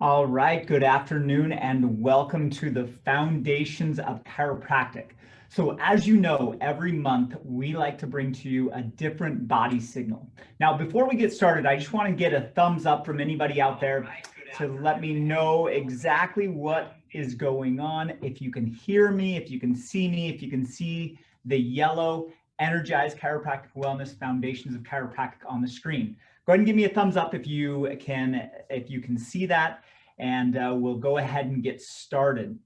All right, good afternoon and welcome to the Foundations of Chiropractic. So as you know, every month we like to bring to you a different body signal. Now, before we get started, I just want to get a thumbs up from anybody out there to let me know exactly what is going on. If you can hear me, if you can see me, if you can see the yellow Energize Chiropractic Wellness Foundations of Chiropractic on the screen. Go ahead and give me a thumbs up if you can see that, and we'll go ahead and get started.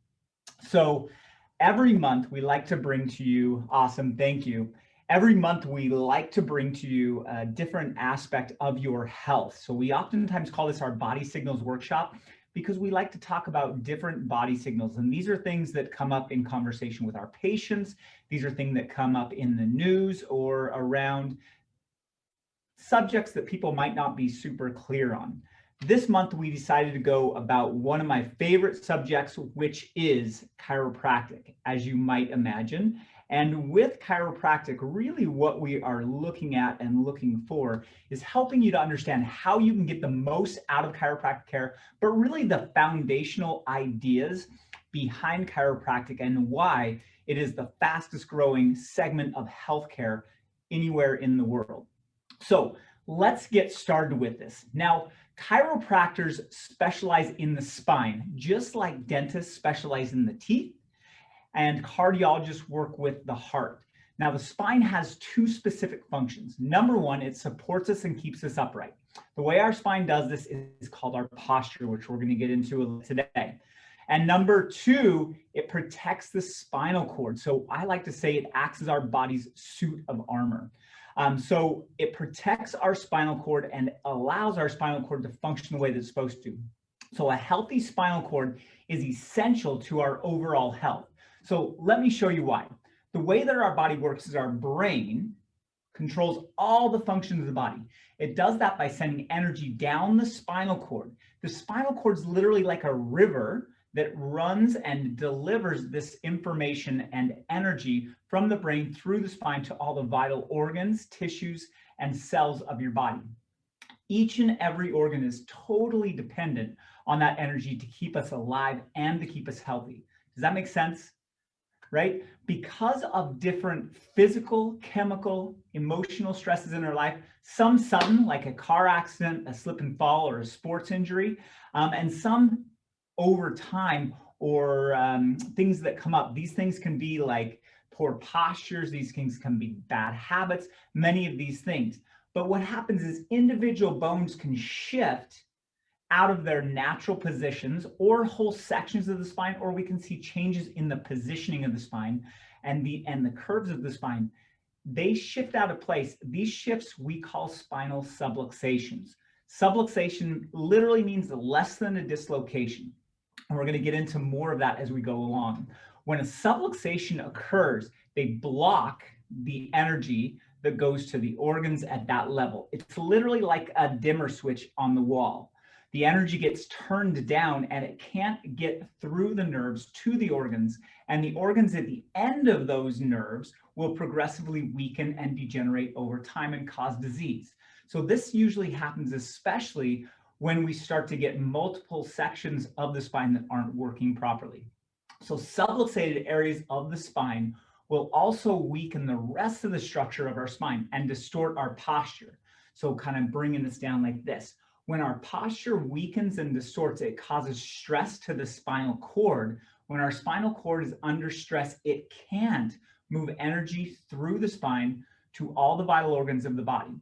So every month we like to bring to you, awesome, thank you. Every month we like to bring to you a different aspect of your health. So we oftentimes call this our body signals workshop because we like to talk about different body signals. And these are things that come up in conversation with our patients. These are things that come up in the news or around subjects that people might not be super clear on. This month, we decided to go about one of my favorite subjects, which is chiropractic, as you might imagine. And with chiropractic, really what we are looking at and looking for is helping you to understand how you can get the most out of chiropractic care, but really the foundational ideas behind chiropractic and why it is the fastest growing segment of healthcare anywhere in the world. So let's get started with this. Now, chiropractors specialize in the spine, just like dentists specialize in the teeth, and cardiologists work with the heart. Now, the spine has two specific functions. Number one, it supports us and keeps us upright. The way our spine does this is called our posture, which we're going to get into today. And number two, it protects the spinal cord. So I like to say it acts as our body's suit of armor. So it protects our spinal cord and allows our spinal cord to function the way that it's supposed to. So a healthy spinal cord is essential to our overall health. So let me show you why. The way that our body works is our brain controls all the functions of the body. It does that by sending energy down the spinal cord. The spinal cord is literally like a river that runs and delivers this information and energy from the brain through the spine to all the vital organs, tissues, and cells of your body. Each and every organ is totally dependent on that energy to keep us alive and to keep us healthy. Does that make sense? Right? Because of different physical, chemical, emotional stresses in our life, some sudden, like a car accident, a slip and fall, or a sports injury, and some over time, or things that come up. These things can be like poor postures, these things can be bad habits, many of these things. But what happens is individual bones can shift out of their natural positions or whole sections of the spine, or we can see changes in the positioning of the spine and the curves of the spine. They shift out of place. These shifts we call spinal subluxations. Subluxation literally means less than a dislocation. And we're going to get into more of that as we go along. When a subluxation occurs, they block the energy that goes to the organs at that level. It's literally like a dimmer switch on the wall. The energy gets turned down and it can't get through the nerves to the organs. And the organs at the end of those nerves will progressively weaken and degenerate over time and cause disease. So this usually happens especially when we start to get multiple sections of the spine that aren't working properly. So subluxated areas of the spine will also weaken the rest of the structure of our spine and distort our posture. So kind of bringing this down like this. When our posture weakens and distorts, it causes stress to the spinal cord. When our spinal cord is under stress, it can't move energy through the spine to all the vital organs of the body.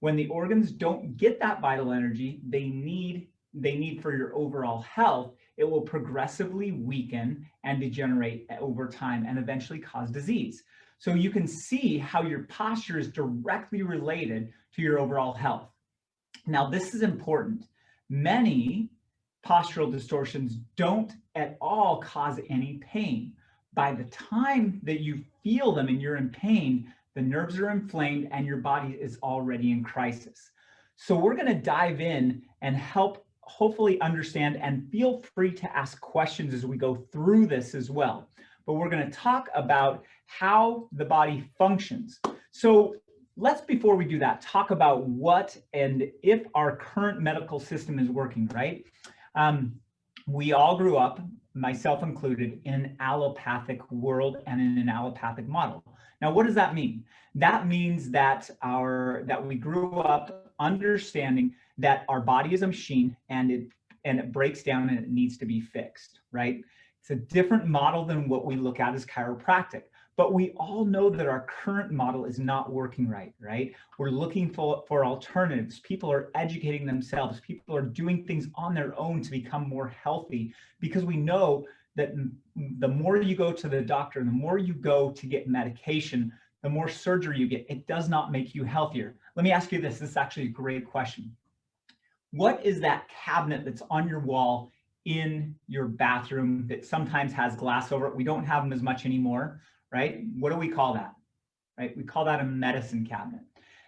When the organs don't get that vital energy they need for your overall health, it will progressively weaken and degenerate over time and eventually cause disease. So you can see how your posture is directly related to your overall health. Now, this is important. Many postural distortions don't at all cause any pain. By the time that you feel them and you're in pain, the nerves are inflamed and your body is already in crisis. So we're going to dive in and help hopefully understand, and feel free to ask questions as we go through this as well. But we're going to talk about how the body functions. So let's, before we do that, talk about what and if our current medical system is working, right? We all grew up, myself included, in an allopathic world and in an allopathic model. Now, what does that mean? That means that we grew up understanding that our body is a machine and it breaks down and it needs to be fixed, right? It's a different model than what we look at as chiropractic. But we all know that our current model is not working right? We're looking for alternatives. People are educating themselves. People are doing things on their own to become more healthy, because we know that the more you go to the doctor and the more you go to get medication, the more surgery you get. It does not make you healthier. Let me ask you this. This is actually a great question. What is that cabinet that's on your wall in your bathroom that sometimes has glass over it? We don't have them as much anymore, right? What do we call that, right? We call that a medicine cabinet.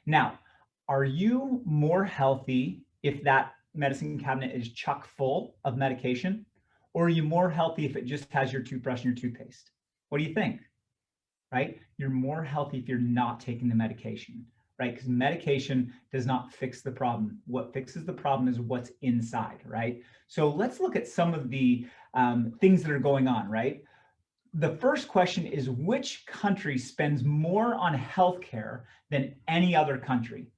Now, are you more healthy if that medicine cabinet is chock full of medication? Or are you more healthy if it just has your toothbrush and your toothpaste? What do you think, right? You're more healthy if you're not taking the medication, right? Because medication does not fix the problem. What fixes the problem is what's inside, right? So let's look at some of the things that are going on, right? The first question is, which country spends more on healthcare than any other country?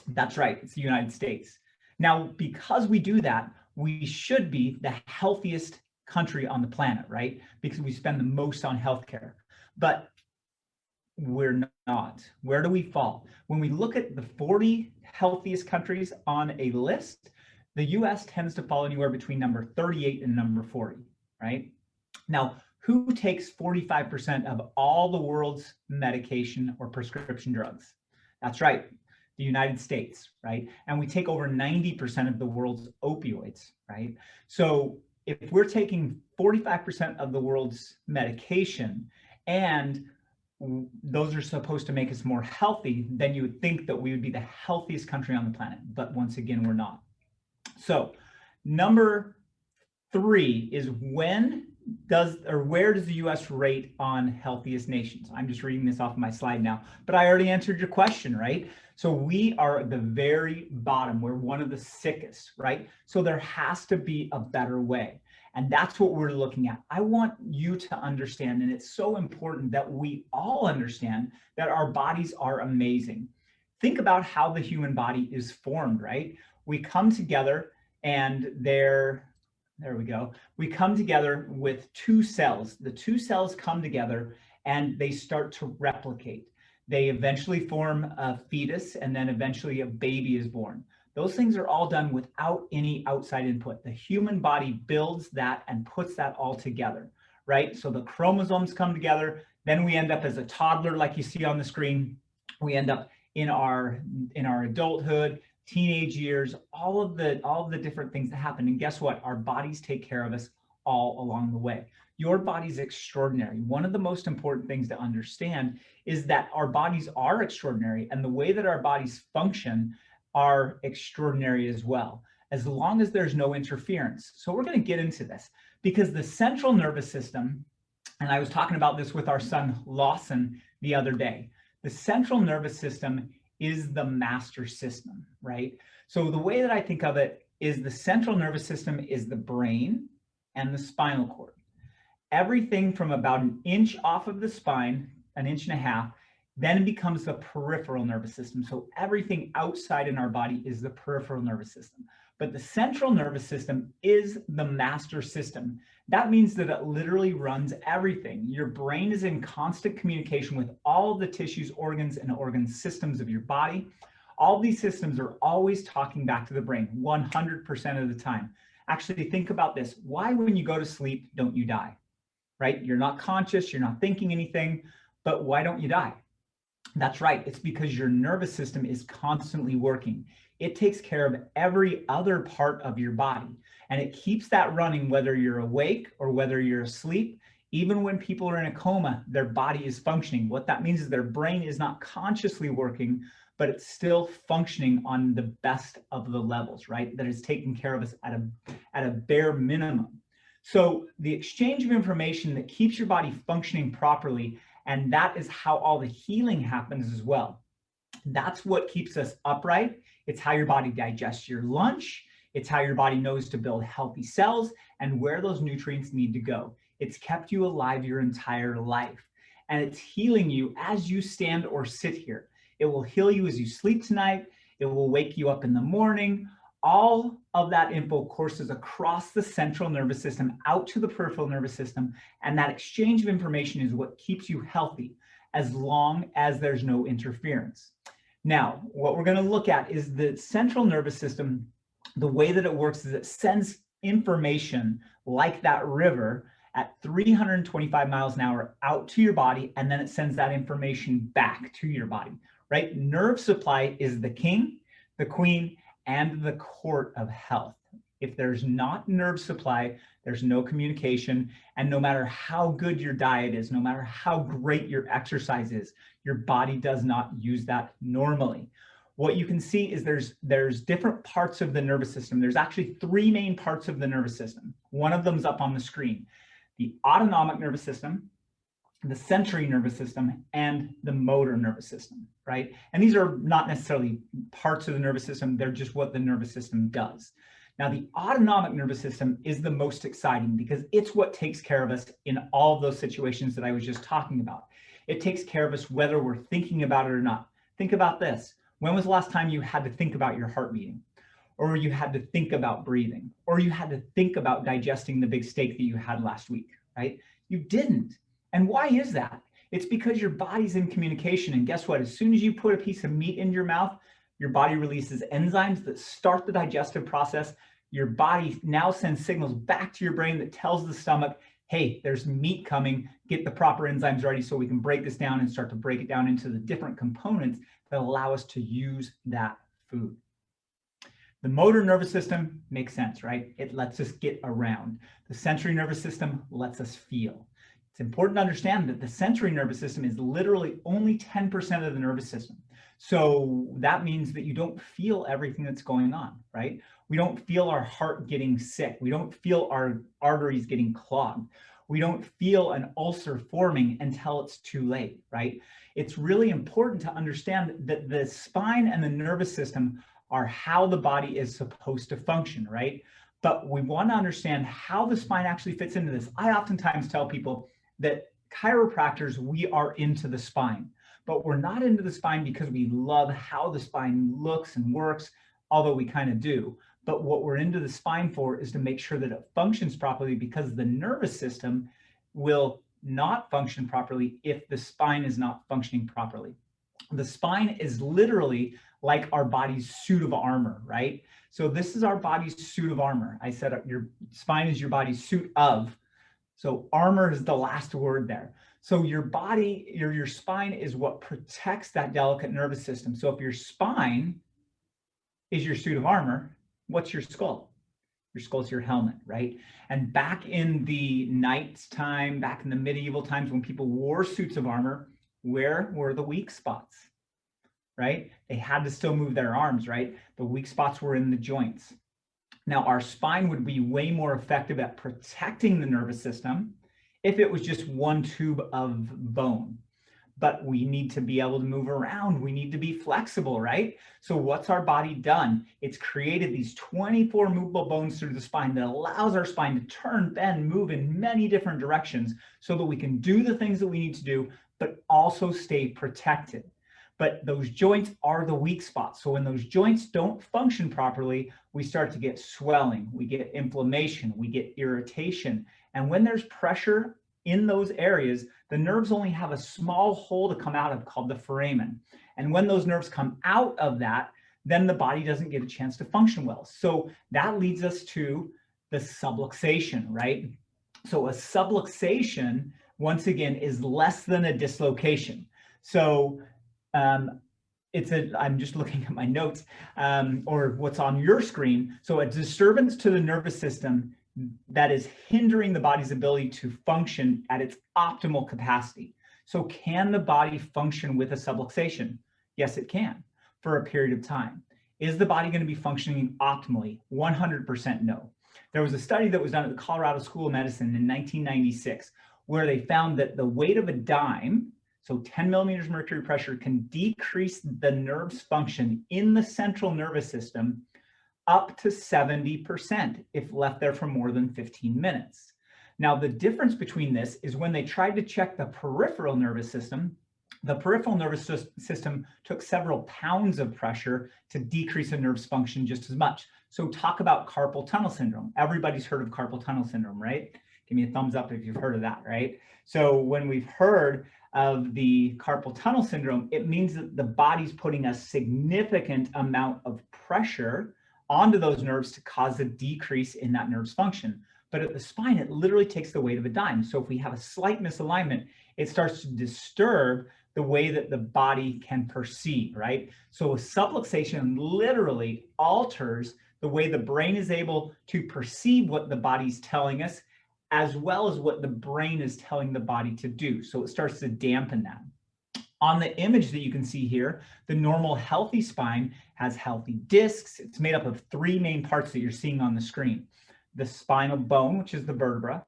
That's right, it's the United States. Now, because we do that, we should be the healthiest country on the planet, right? Because we spend the most on healthcare. But we're not. Where do we fall? When we look at the 40 healthiest countries on a list, the US tends to fall anywhere between number 38 and number 40, right? Now, who takes 45% of all the world's medication or prescription drugs? That's right, the United States, right? And we take over 90% of the world's opioids, right? So if we're taking 45% of the world's medication and those are supposed to make us more healthy, then you would think that we would be the healthiest country on the planet. But once again, we're not. So number 3 is where does the US rate on healthiest nations? I'm just reading this off my slide now, but I already answered your question, right? So we are at the very bottom. We're one of the sickest, right? So there has to be a better way. And that's what we're looking at. I want you to understand, and it's so important that we all understand that our bodies are amazing. Think about how the human body is formed, right? We come together and there we go. We come together with 2 cells. The 2 cells come together and they start to replicate. They eventually form a fetus, and then eventually a baby is born. Those things are all done without any outside input. The human body builds that and puts that all together, right? So the chromosomes come together, then we end up as a toddler like you see on the screen. We end up in our adulthood, teenage years, all of the different things that happen. And guess what? Our bodies take care of us all along the way. Your body's extraordinary. One of the most important things to understand is that our bodies are extraordinary, and the way that our bodies function are extraordinary as well, as long as there's no interference. So we're going to get into this because the central nervous system, and I was talking about this with our son Lawson the other day, the central nervous system is the master system, right? So the way that I think of it is the central nervous system is the brain and the spinal cord. Everything from about an inch off of the spine, an inch and a half, then it becomes the peripheral nervous system. So everything outside in our body is the peripheral nervous system. But the central nervous system is the master system. That means that it literally runs everything. Your brain is in constant communication with all of the tissues, organs, and organ systems of your body. All these systems are always talking back to the brain 100% of the time. Actually, think about this. Why, when you go to sleep, don't you die? Right? You're not conscious, you're not thinking anything, but why don't you die? That's right. It's because your nervous system is constantly working. It takes care of every other part of your body, and it keeps that running whether you're awake or whether you're asleep. Even when people are in a coma, their body is functioning. What that means is their brain is not consciously working, but it's still functioning on the best of the levels, right? That is taking care of us at a bare minimum. So the exchange of information that keeps your body functioning properly, and that is how all the healing happens as well. That's what keeps us upright. It's how your body digests your lunch. It's how your body knows to build healthy cells and where those nutrients need to go. It's kept you alive your entire life. And it's healing you as you stand or sit here. It will heal you as you sleep tonight. It will wake you up in the morning. All of that info courses across the central nervous system out to the peripheral nervous system. And that exchange of information is what keeps you healthy as long as there's no interference. Now, what we're going to look at is the central nervous system. The way that it works is it sends information like that river at 325 miles an hour out to your body, and then it sends that information back to your body, right? Nerve supply is the king, the queen, and the court of health. If there's not nerve supply, there's no communication. And no matter how good your diet is, no matter how great your exercise is, your body does not use that normally. What you can see is there's different parts of the nervous system. There's actually three main parts of the nervous system. One of them is up on the screen: the autonomic nervous system, the sensory nervous system, and the motor nervous system, right? And these are not necessarily parts of the nervous system, they're just what the nervous system does. Now, the autonomic nervous system is the most exciting because it's what takes care of us in all of those situations that I was just talking about. It takes care of us whether we're thinking about it or not. Think about this. When was the last time you had to think about your heart beating? Or you had to think about breathing? Or you had to think about digesting the big steak that you had last week, right? You didn't. And why is that? It's because your body's in communication. And guess what? As soon as you put a piece of meat in your mouth, your body releases enzymes that start the digestive process. Your body now sends signals back to your brain that tells the stomach, hey, there's meat coming, get the proper enzymes ready so we can break this down and start to break it down into the different components that allow us to use that food. The motor nervous system makes sense, right? It lets us get around. The sensory nervous system lets us feel. It's important to understand that the sensory nervous system is literally only 10% of the nervous system. So that means that you don't feel everything that's going on, right? We don't feel our heart getting sick. We don't feel our arteries getting clogged. We don't feel an ulcer forming until it's too late, right? It's really important to understand that the spine and the nervous system are how the body is supposed to function, right? But we want to understand how the spine actually fits into this. I oftentimes tell people that chiropractors, we are into the spine, but we're not into the spine because we love how the spine looks and works, although we kind of do. But what we're into the spine for is to make sure that it functions properly, because the nervous system will not function properly if the spine is not functioning properly. The spine is literally like our body's suit of armor, right? So this is our body's suit of armor. I said your spine is your body's suit of. So armor is the last word there. So your body, your spine is what protects that delicate nervous system. So if your spine is your suit of armor, what's your skull? Your skull's your helmet, right? And back in the nighttime, back in the medieval times when people wore suits of armor, where were the weak spots, right? They had to still move their arms, right? The weak spots were in the joints. Now, our spine would be way more effective at protecting the nervous system if it was just one tube of bone. But we need to be able to move around. We need to be flexible, right? So what's our body done? It's created these 24 movable bones through the spine that allows our spine to turn, bend, move in many different directions so that we can do the things that we need to do, but also stay protected. But those joints are the weak spots. So when those joints don't function properly, we start to get swelling, we get inflammation, we get irritation. And when there's pressure in those areas, the nerves only have a small hole to come out of called the foramen. And when those nerves come out of that, then the body doesn't get a chance to function well. So that leads us to the subluxation, right? So a subluxation, once again, is less than a dislocation. So I'm just looking at my notes or what's on your screen. So a disturbance to the nervous system that is hindering the body's ability to function at its optimal capacity. So can the body function with a subluxation? Yes, it can for a period of time. Is the body going to be functioning optimally? 100% no. There was a study that was done at the Colorado School of Medicine in 1996 where they found that the weight of a dime, so 10 millimeters mercury pressure, can decrease the nerve's function in the central nervous system up to 70% if left there for more than 15 minutes. Now, the difference between this is when they tried to check the peripheral nervous system, the peripheral nervous system took several pounds of pressure to decrease a nerve's function just as much. So talk about carpal tunnel syndrome. Everybody's heard of carpal tunnel syndrome, right? Give me a thumbs up if you've heard of that, right? So when we've heard of the carpal tunnel syndrome, it means that the body's putting a significant amount of pressure onto those nerves to cause a decrease in that nerve's function. But at the spine, it literally takes the weight of a dime. So if we have a slight misalignment, it starts to disturb the way that the body can perceive, right? So a subluxation literally alters the way the brain is able to perceive what the body's telling us, as well as what the brain is telling the body to do. So it starts to dampen that. On the image that you can see here, the normal healthy spine has healthy discs. It's made up of three main parts that you're seeing on the screen. The spinal bone, which is the vertebra,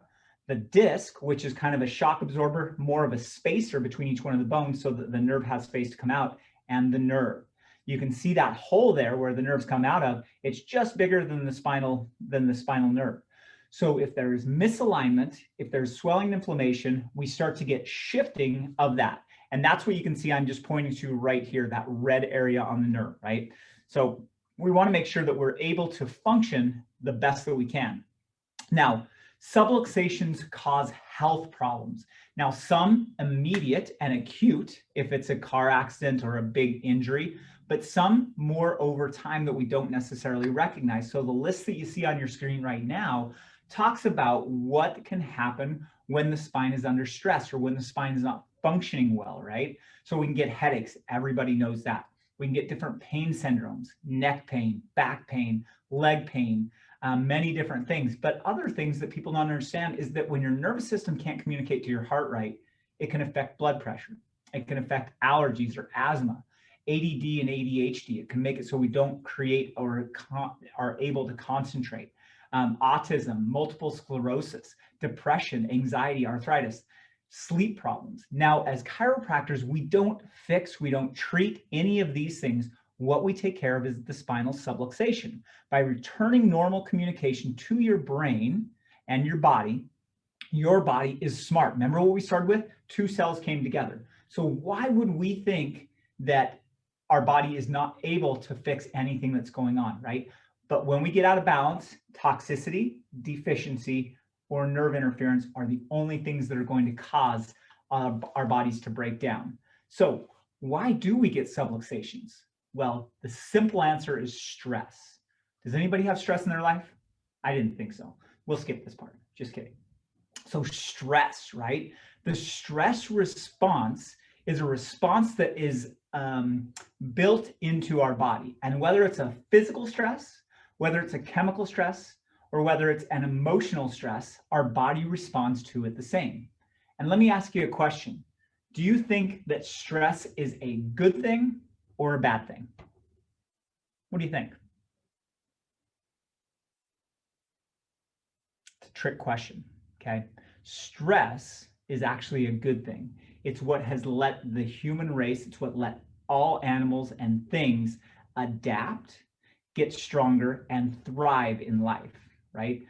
the disc, which is kind of a shock absorber, more of a spacer between each one of the bones so that the nerve has space to come out, and the nerve. You can see that hole there where the nerves come out of. It's just bigger than the spinal nerve. So if there is misalignment, if there's swelling and inflammation, we start to get shifting of that. And that's what you can see I'm just pointing to right here, that red area on the nerve, right? So we want to make sure that we're able to function the best that we can. Now, subluxations cause health problems. Now, some immediate and acute, if it's a car accident or a big injury, but some more over time that we don't necessarily recognize. So the list that you see on your screen right now talks about what can happen when the spine is under stress or when the spine is not functioning well, right? So we can get headaches. Everybody knows that. We can get different pain syndromes, neck pain, back pain, leg pain, many different things. But other things that people don't understand is that when your nervous system can't communicate to your heart right, it can affect blood pressure. It can affect allergies or asthma, ADD and ADHD. It can make it so we don't create or are able to concentrate. Autism, multiple sclerosis, depression, anxiety, arthritis, sleep problems. Now, as chiropractors, we don't treat any of these things. What we take care of is the spinal subluxation. By returning normal communication to your brain and your body is smart. Remember what we started with? Two cells came together. So why would we think that our body is not able to fix anything that's going on, right? But when we get out of balance, toxicity, deficiency, or nerve interference are the only things that are going to cause our bodies to break down. So why do we get subluxations? Well, the simple answer is stress. Does anybody have stress in their life? I didn't think so. We'll skip this part. Just kidding. So stress, right? The stress response is a response that is built into our body. And whether it's a physical stress, whether it's a chemical stress, or whether it's an emotional stress, our body responds to it the same. And let me ask you a question. Do you think that stress is a good thing or a bad thing? What do you think? It's a trick question, okay? Stress is actually a good thing. It's what has let the human race, it's what let all animals and things adapt, get stronger, and thrive in life, right?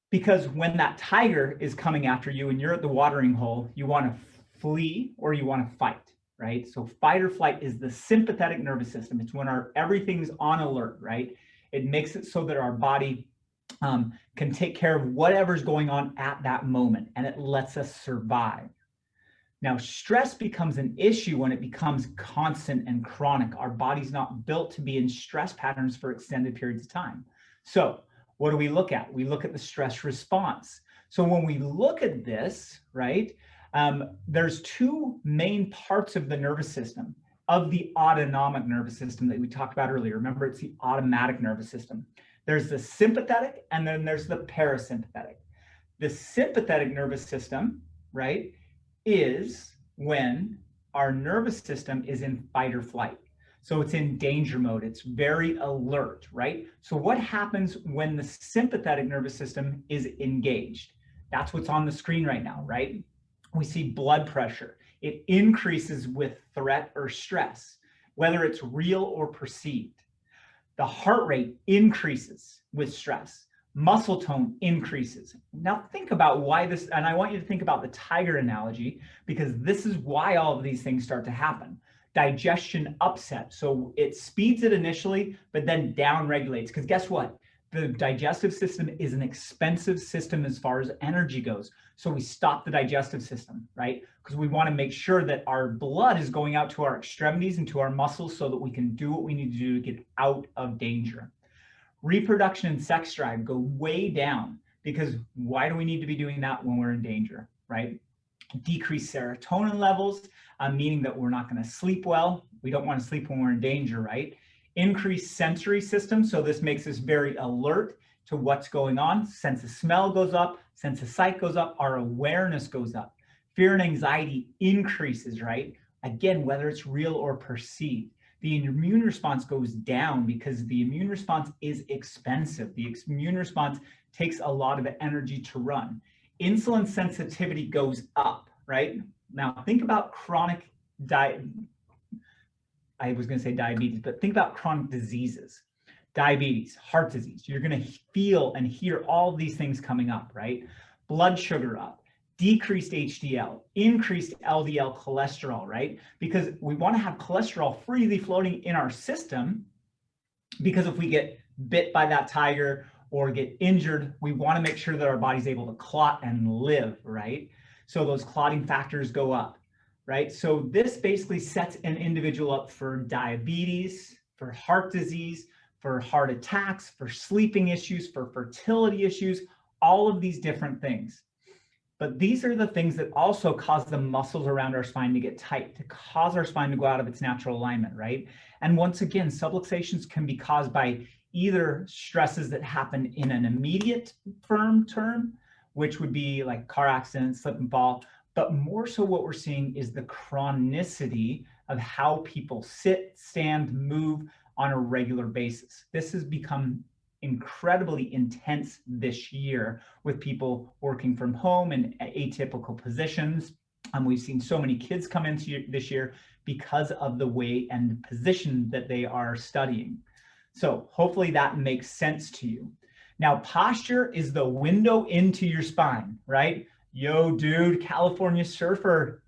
Because when that tiger is coming after you and you're at the watering hole, you want to flee or you want to fight, right? So fight or flight is the sympathetic nervous system. It's when everything's on alert, right? It makes it so that our body can take care of whatever's going on at that moment, and it lets us survive. Now, stress becomes an issue when it becomes constant and chronic. Our body's not built to be in stress patterns for extended periods of time. So what do we look at? We look at the stress response. So when we look at this, right, there's two main parts of the nervous system, of the autonomic nervous system that we talked about earlier. Remember, it's the automatic nervous system. There's the sympathetic and then there's the parasympathetic. The sympathetic nervous system, right, is when our nervous system is in fight or flight. So it's in danger mode. It's very alert, right? So what happens when the sympathetic nervous system is engaged? That's what's on the screen right now, right? We see blood pressure. It increases with threat or stress, whether it's real or perceived. The heart rate increases with stress. Muscle tone increases. Now think about why this, and I want you to think about the tiger analogy, because this is why all of these things start to happen. Digestion upset. So it speeds it initially, but then down regulates. Because guess what? The digestive system is an expensive system as far as energy goes. So we stop the digestive system, right? Because we want to make sure that our blood is going out to our extremities and to our muscles so that we can do what we need to do to get out of danger. Reproduction and sex drive go way down, because why do we need to be doing that when we're in danger, right? Decreased serotonin levels, meaning that we're not going to sleep well. We don't want to sleep when we're in danger, right? Increased sensory system. So this makes us very alert to what's going on. Sense of smell goes up, sense of sight goes up, our awareness goes up. Fear and anxiety increases, right? Again, whether it's real or perceived. The immune response goes down because the immune response is expensive. The immune response takes a lot of energy to run. Insulin sensitivity goes up, right? Now think about chronic I was going to say diabetes, but think about chronic diseases. Diabetes, heart disease. You're going to feel and hear all these things coming up, right? Blood sugar up, decreased HDL, increased LDL cholesterol, right? Because we want to have cholesterol freely floating in our system, because if we get bit by that tiger or get injured, we want to make sure that our body's able to clot and live, right? So those clotting factors go up, right? So this basically sets an individual up for diabetes, for heart disease, for heart attacks, for sleeping issues, for fertility issues, all of these different things. But these are the things that also cause the muscles around our spine to get tight, to cause our spine to go out of its natural alignment, right? And once again, subluxations can be caused by either stresses that happen in an immediate firm term, which would be like car accidents, slip and fall, but more so what we're seeing is the chronicity of how people sit, stand, move on a regular basis. This has become incredibly intense this year with people working from home in atypical positions. We've seen so many kids come into this year because of the way and position that they are studying. So hopefully that makes sense to you. Now, posture is the window into your spine, right? Yo, dude, California surfer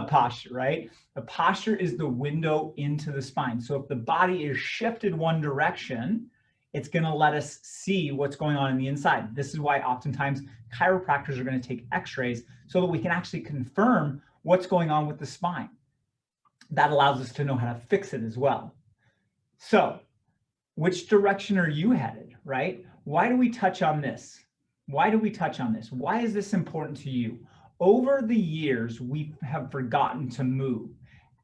posture, right? The posture is the window into the spine. So if the body is shifted one direction, it's going to let us see what's going on in the inside. This is why oftentimes chiropractors are going to take x-rays so that we can actually confirm what's going on with the spine. That allows us to know how to fix it as well. So which direction are you headed, right? Why do we touch on this? Why do we touch on this? Why is this important to you? Over the years, we have forgotten to move.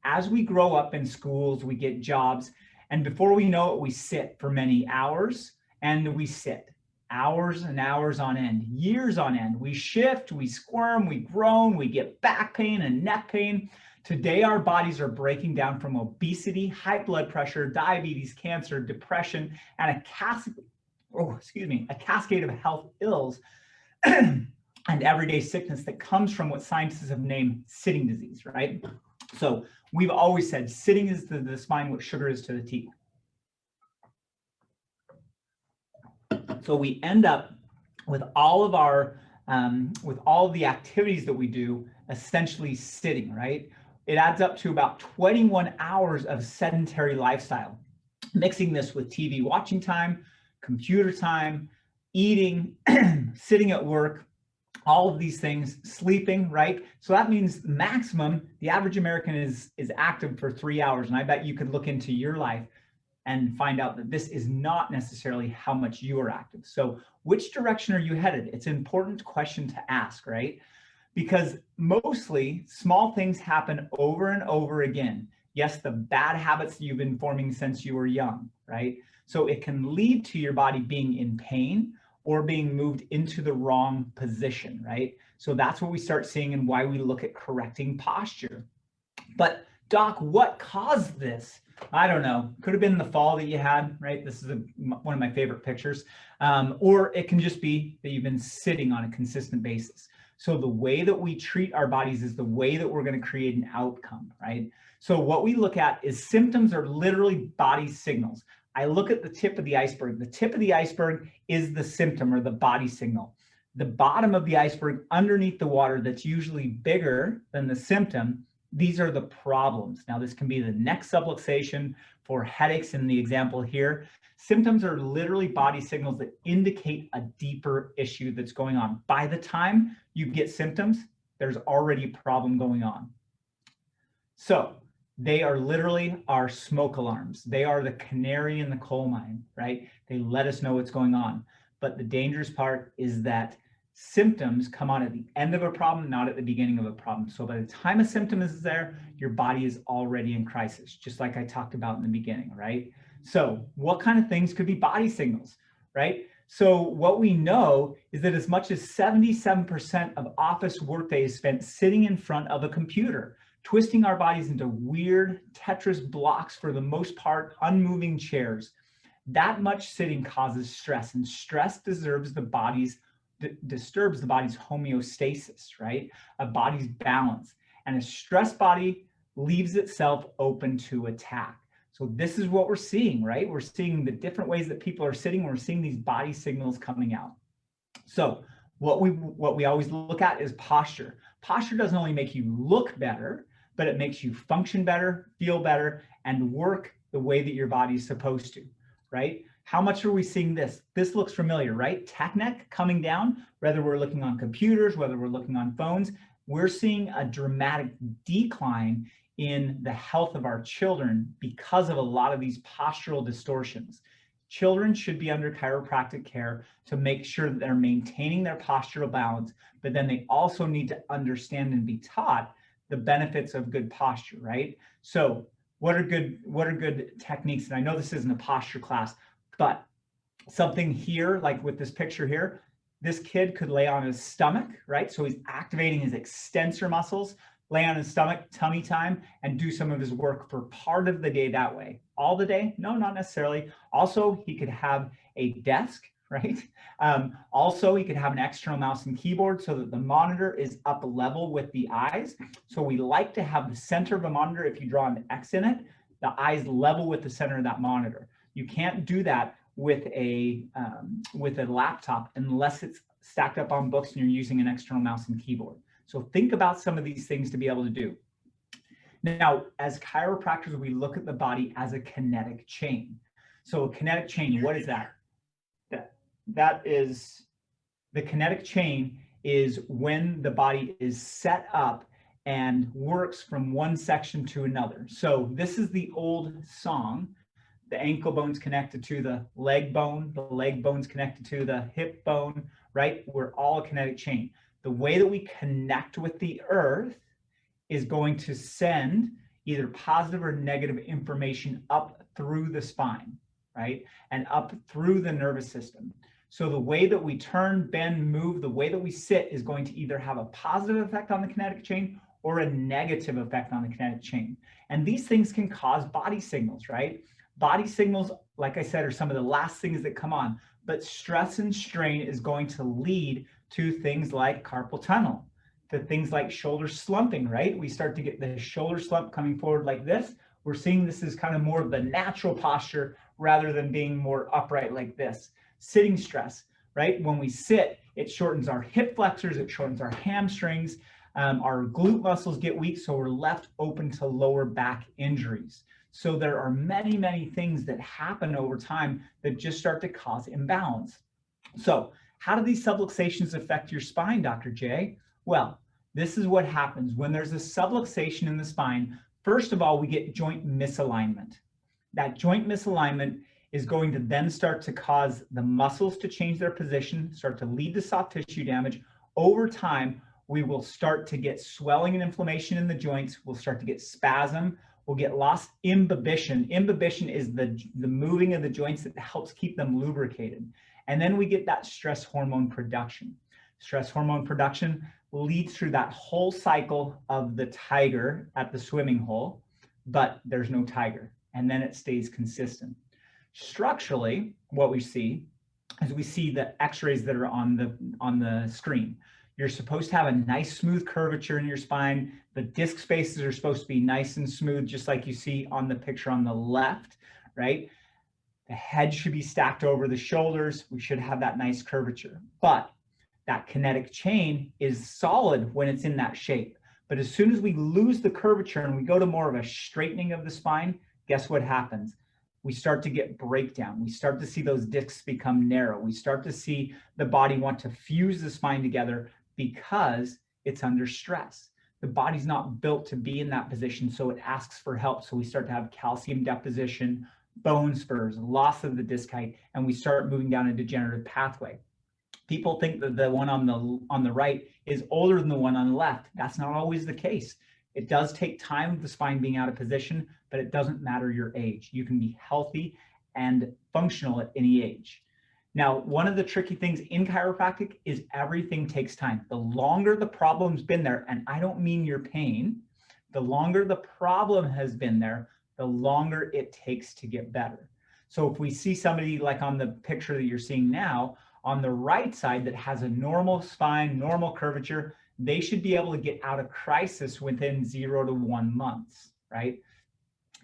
As we grow up in schools, we get jobs, and before we know it, we sit for many hours, and we sit hours and hours on end, years on end. We shift, we squirm, we groan, we get back pain and neck pain. Today, our bodies are breaking down from obesity, high blood pressure, diabetes, cancer, depression, and a cascade of health ills and everyday sickness that comes from what scientists have named sitting disease, right? So we've always said sitting is to the spine what sugar is to the teeth. So we end up with all of our, with all of the activities that we do, essentially sitting, right? It adds up to about 21 hours of sedentary lifestyle. Mixing this with TV watching time, computer time, eating, sitting at work, all of these things, sleeping, right? So that means maximum, the average American is active for 3 hours. And I bet you could look into your life and find out that this is not necessarily how much you are active. So which direction are you headed? It's an important question to ask, right? Because mostly small things happen over and over again. Yes, the bad habits that you've been forming since you were young, right? So it can lead to your body being in pain or being moved into the wrong position, right? So that's what we start seeing and why we look at correcting posture. But doc, what caused this? I don't know. Could have been the fall that you had, right? This is one of my favorite pictures. Or it can just be that you've been sitting on a consistent basis. So the way that we treat our bodies is the way that we're going to create an outcome, right? So what we look at is symptoms are literally body signals. I look at the tip of the iceberg. The tip of the iceberg is the symptom or the body signal. The bottom of the iceberg underneath the water that's usually bigger than the symptom, these are the problems. Now, this can be the neck subluxation for headaches in the example here. Symptoms are literally body signals that indicate a deeper issue that's going on. By the time you get symptoms, there's already a problem going on. So they are literally our smoke alarms. They are the canary in the coal mine, right? They let us know what's going on. But the dangerous part is that symptoms come on at the end of a problem, not at the beginning of a problem. So by the time a symptom is there, your body is already in crisis, just like I talked about in the beginning, right? So what kind of things could be body signals, right? So what we know is that as much as 77% of office workday is spent sitting in front of a computer, twisting our bodies into weird Tetris blocks, for the most part, unmoving chairs. That much sitting causes stress, and stress disturbs the body's homeostasis, right? A body's balance. And a stressed body leaves itself open to attack. So this is what we're seeing, right? We're seeing the different ways that people are sitting. We're seeing these body signals coming out. So what we always look at is posture. Posture doesn't only make you look better, but it makes you function better, feel better, and work the way that your body is supposed to, right? How much are we seeing this? This looks familiar, right? Tech neck coming down, whether we're looking on computers, whether we're looking on phones, we're seeing a dramatic decline in the health of our children because of a lot of these postural distortions. Children should be under chiropractic care to make sure that they're maintaining their postural balance, but then they also need to understand and be taught the benefits of good posture, right? So what are good techniques? And I know this isn't a posture class, but something here, like with this picture here, this kid could lay on his stomach, right? So he's activating his extensor muscles, lay on his stomach, tummy time, and do some of his work for part of the day that way. All the day? No, not necessarily. Also, he could have a desk, right? Also, he could have an external mouse and keyboard so that the monitor is up level with the eyes. So we like to have the center of a monitor, if you draw an X in it, the eyes level with the center of that monitor. You can't do that with a laptop unless it's stacked up on books and you're using an external mouse and keyboard. So think about some of these things to be able to do. Now, as chiropractors, we look at the body as a kinetic chain. So a kinetic chain, what is that? That is, the kinetic chain is when the body is set up and works from one section to another. So this is the old song. The ankle bone's connected to the leg bone's connected to the hip bone, right? We're all a kinetic chain. The way that we connect with the earth is going to send either positive or negative information up through the spine, right? And up through the nervous system. So the way that we turn, bend, move, the way that we sit is going to either have a positive effect on the kinetic chain or a negative effect on the kinetic chain. And these things can cause body signals, right? Body signals, like I said, are some of the last things that come on, but stress and strain is going to lead to things like carpal tunnel, to things like shoulder slumping, right? We start to get the shoulder slump coming forward like this. We're seeing this as kind of more of the natural posture rather than being more upright like this. Sitting stress, right? When we sit, it shortens our hip flexors, it shortens our hamstrings, our glute muscles get weak, so we're left open to lower back injuries. So there are many, many things that happen over time that just start to cause imbalance. So how do these subluxations affect your spine, Dr. J? Well, this is what happens when there's a subluxation in the spine. First of all, we get joint misalignment. That joint misalignment is going to then start to cause the muscles to change their position, start to lead to soft tissue damage. Over time, we will start to get swelling and inflammation in the joints. We'll start to get spasm. We'll get lost imbibition. Imbibition is the moving of the joints that helps keep them lubricated. And then we get that stress hormone production. Stress hormone production leads through that whole cycle of the tiger at the swimming hole, but there's no tiger. And then it stays consistent. Structurally, what we see is we see the x-rays that are on the screen. You're supposed to have a nice smooth curvature in your spine. The disc spaces are supposed to be nice and smooth, just like you see on the picture on the left, right? The head should be stacked over the shoulders. We should have that nice curvature. But that kinetic chain is solid when it's in that shape. But as soon as we lose the curvature and we go to more of a straightening of the spine, guess what happens? We start to get breakdown. We start to see those discs become narrow. We start to see the body want to fuse the spine together because it's under stress. The body's not built to be in that position, so it asks for help. So we start to have calcium deposition, bone spurs, loss of the disc height, and we start moving down a degenerative pathway. People think that the one on the right is older than the one on the left. That's not always the case. It does take time of the spine being out of position, but it doesn't matter your age. You can be healthy and functional at any age. Now, one of the tricky things in chiropractic is everything takes time. The longer the problem's been there, and I don't mean your pain, the longer the problem has been there, the longer it takes to get better. So if we see somebody like on the picture that you're seeing now, on the right side that has a normal spine, normal curvature, they should be able to get out of crisis within 0 to 1 month, right?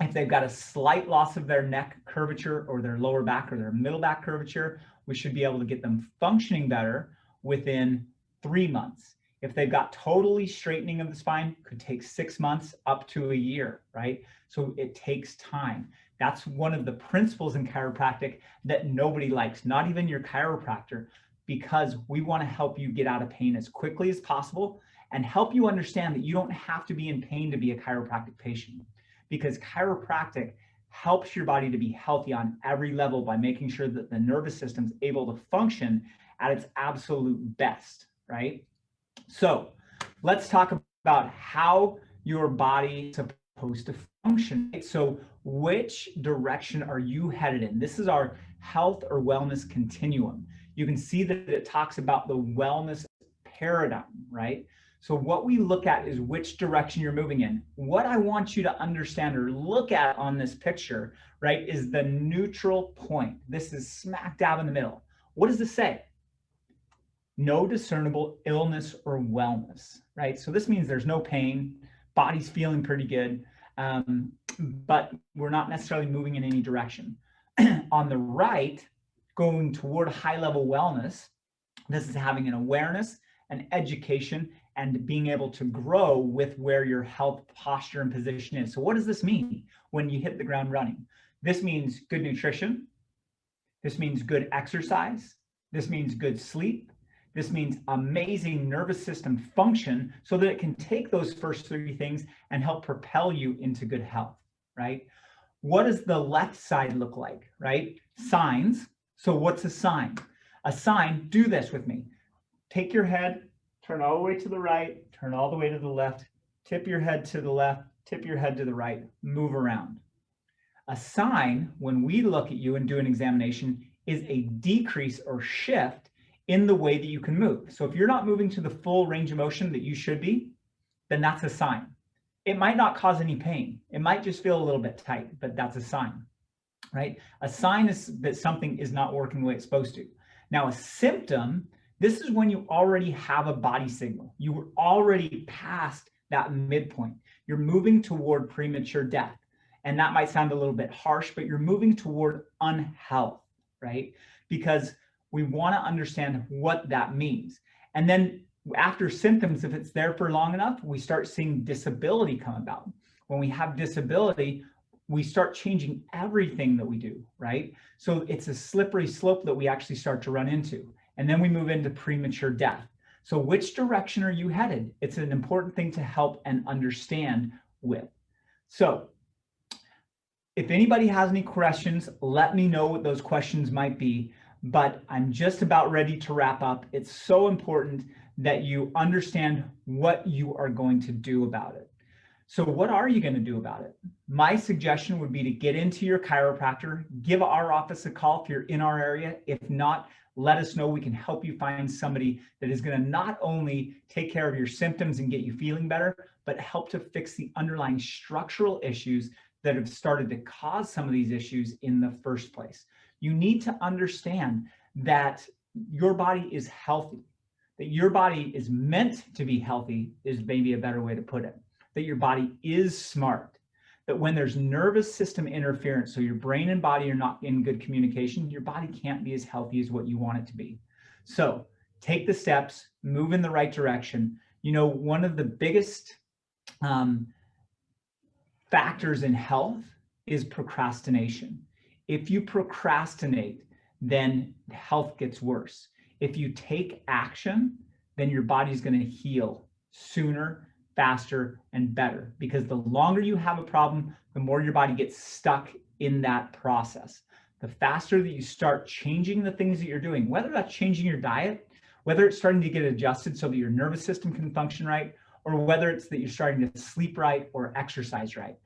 If they've got a slight loss of their neck curvature or their lower back or their middle back curvature, we should be able to get them functioning better within 3 months. If they've got totally straightening of the spine, could take 6 months up to a year, right? So it takes time. That's one of the principles in chiropractic that nobody likes, not even your chiropractor, because we want to help you get out of pain as quickly as possible and help you understand that you don't have to be in pain to be a chiropractic patient, because chiropractic helps your body to be healthy on every level by making sure that the nervous system's able to function at its absolute best, right? So let's talk about how your body is supposed to function. So which direction are you headed in? This is our health or wellness continuum. You can see that it talks about the wellness paradigm, right? So what we look at is which direction you're moving in. What I want you to understand or look at on this picture, right, is the neutral point. This is smack dab in the middle. What does this say? No discernible illness or wellness, right? So this means there's no pain, body's feeling pretty good, but we're not necessarily moving in any direction. On the right, going toward high-level wellness, this is having an awareness, an education, and being able to grow with where your health posture and position is. So what does this mean when you hit the ground running? This means good nutrition. This means good exercise. This means good sleep. This means amazing nervous system function so that it can take those first 3 things and help propel you into good health, right? What does the left side look like, right? Signs. So what's a sign? A sign, do this with me. Take your head, turn all the way to the right, turn all the way to the left, tip your head to the left, tip your head to the right, move around. A sign, when we look at you and do an examination, is a decrease or shift in the way that you can move. So if you're not moving to the full range of motion that you should be, then that's a sign. It might not cause any pain. It might just feel a little bit tight, but that's a sign, right? A sign is that something is not working the way it's supposed to. Now, a symptom, this is when you already have a body signal. You were already past that midpoint. You're moving toward premature death. And that might sound a little bit harsh, but you're moving toward unhealth, right? Because we want to understand what that means. And then after symptoms, if it's there for long enough, we start seeing disability come about. When we have disability, we start changing everything that we do, right? So it's a slippery slope that we actually start to run into. And then we move into premature death. So which direction are you headed? It's an important thing to help and understand with. So if anybody has any questions, let me know what those questions might be. But I'm just about ready to wrap up. It's so important that you understand what you are going to do about it. So what are you going to do about it? My suggestion would be to get into your chiropractor, give our office a call if you're in our area. If not, let us know. We can help you find somebody that is going to not only take care of your symptoms and get you feeling better, but help to fix the underlying structural issues that have started to cause some of these issues in the first place. You need to understand that your body is healthy. that your body is meant to be healthy is maybe a better way to put it, that your body is smart, that when there's nervous system interference, so your brain and body are not in good communication, your body can't be as healthy as what you want it to be. So take the steps, move in the right direction. You know, one of the biggest factors in health is procrastination. If you procrastinate, then health gets worse. If you take action, then your body's going to heal sooner, faster, and better. Because the longer you have a problem, the more your body gets stuck in that process. The faster that you start changing the things that you're doing, whether that's changing your diet, whether it's starting to get adjusted so that your nervous system can function right, or whether it's that you're starting to sleep right or exercise right?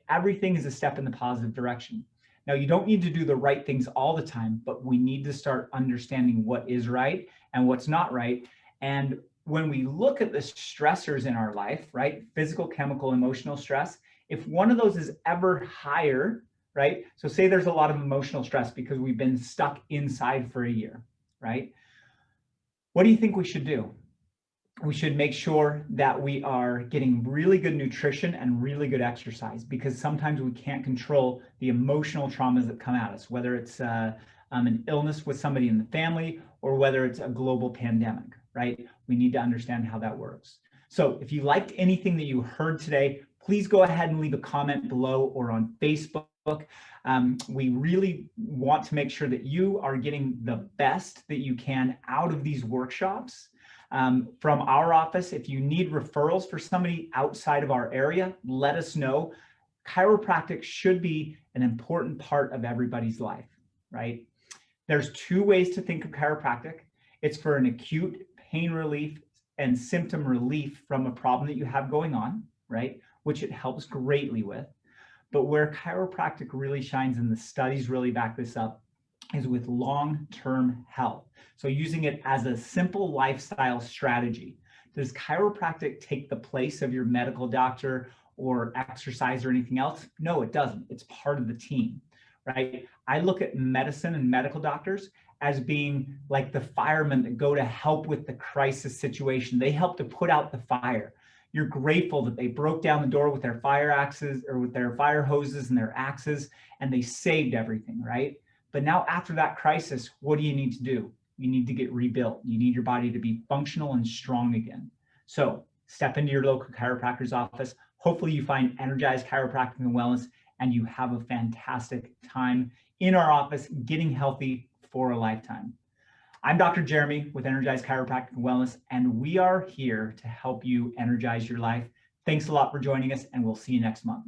Everything is a step in the positive direction. Now, you don't need to do the right things all the time, but we need to start understanding what is right and what's not right. And when we look at the stressors in our life, right? Physical, chemical, emotional stress, if one of those is ever higher, right? So say there's a lot of emotional stress because we've been stuck inside for a year, right? What do you think we should do? We should make sure that we are getting really good nutrition and really good exercise, because sometimes we can't control the emotional traumas that come at us, whether it's an illness with somebody in the family or whether it's a global pandemic, right? We need to understand how that works. So if you liked anything that you heard today, please go ahead and leave a comment below or on Facebook. We really want to make sure that you are getting the best that you can out of these workshops. From our office, if you need referrals for somebody outside of our area, let us know. Chiropractic should be an important part of everybody's life, right? There's two ways to think of chiropractic. It's for an acute pain relief and symptom relief from a problem that you have going on, right? Which it helps greatly with. But where chiropractic really shines, and the studies really back this up, is with long-term health. So using it as a simple lifestyle strategy. Does chiropractic take the place of your medical doctor or exercise or anything else? No, it doesn't. It's part of the team, right? I look at medicine and medical doctors as being like the firemen that go to help with the crisis situation. They help to put out the fire. You're grateful that they broke down the door with their fire axes or with their fire hoses and their axes, and they saved everything, right? But now after that crisis, what do you need to do? You need to get rebuilt. You need your body to be functional and strong again. So step into your local chiropractor's office. Hopefully you find Energize Chiropractic and Wellness, and you have a fantastic time in our office getting healthy for a lifetime. I'm Dr. Jeremy with Energize Chiropractic and Wellness, and we are here to help you energize your life. Thanks a lot for joining us, and we'll see you next month.